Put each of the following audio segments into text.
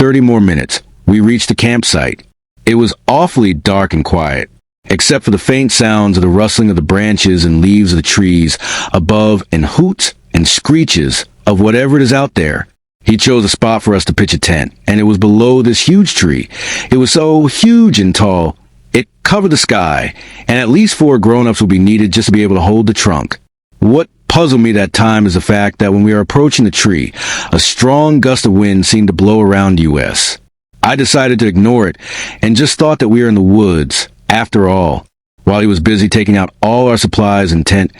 30 more minutes, we reached the campsite. It was awfully dark and quiet, except for the faint sounds of the rustling of the branches and leaves of the trees above and hoots and screeches of whatever it is out there. He chose a spot for us to pitch a tent, and it was below this huge tree. It was so huge and tall, it covered the sky, and at least 4 grown-ups would be needed just to be able to hold the trunk. What puzzled me that time is the fact that when we were approaching the tree, a strong gust of wind seemed to blow around us. I decided to ignore it and just thought that we were in the woods. After all, while he was busy taking out all our supplies and tent,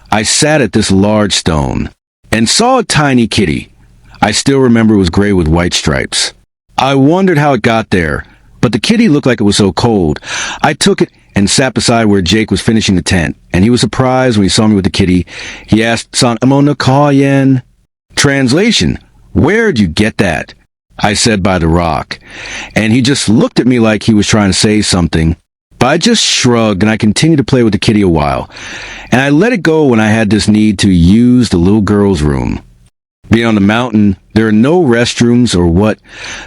I sat at this large stone and saw a tiny kitty. I still remember it was gray with white stripes. I wondered how it got there, but the kitty looked like it was so cold. I took it and sat beside where Jake was finishing the tent, and he was surprised when he saw me with the kitty. He asked, "San amona kayen?" Translation, "Where'd you get that?" I said, "By the rock." And he just looked at me like he was trying to say something, but I just shrugged and I continued to play with the kitty a while. And I let it go when I had this need to use the little girl's room. Being on the mountain, there are no restrooms or what,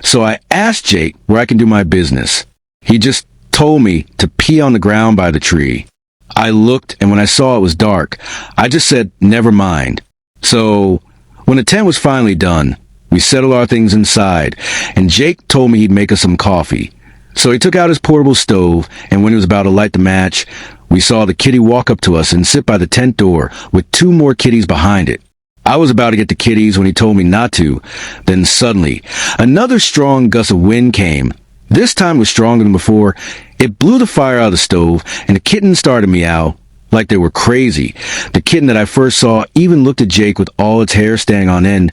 so I asked Jake where I can do my business. He just told me to pee on the ground by the tree. I looked, and when I saw it was dark, I just said, "Never mind." So, when the tent was finally done, we settled our things inside, and Jake told me he'd make us some coffee. So he took out his portable stove, and when he was about to light the match, we saw the kitty walk up to us and sit by the tent door with 2 more kitties behind it. I was about to get the kitties when he told me not to. Then suddenly, another strong gust of wind came. This time was stronger than before. It blew the fire out of the stove, and the kittens started to meow like they were crazy. The kitten that I first saw even looked at Jake with all its hair standing on end,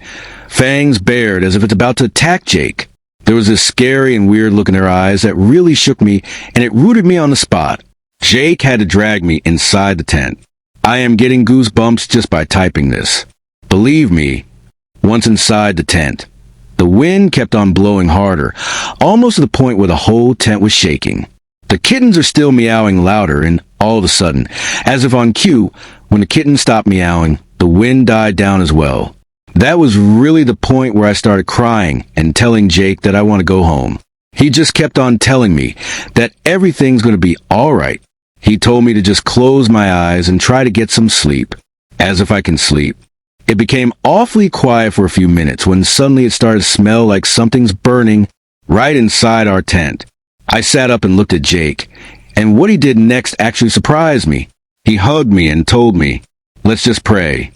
fangs bared as if it's about to attack Jake. There was this scary and weird look in their eyes that really shook me, and it rooted me on the spot. Jake had to drag me inside the tent. I am getting goosebumps just by typing this. Believe me, once inside the tent, the wind kept on blowing harder, almost to the point where the whole tent was shaking. The kittens are still meowing louder, and all of a sudden, as if on cue, when the kittens stopped meowing, the wind died down as well. That was really the point where I started crying and telling Jake that I want to go home. He just kept on telling me that everything's going to be all right. He told me to just close my eyes and try to get some sleep, as if I can sleep. It became awfully quiet for a few minutes when suddenly it started to smell like something's burning right inside our tent. I sat up and looked at Jake, and what he did next actually surprised me. He hugged me and told me, "Let's just pray."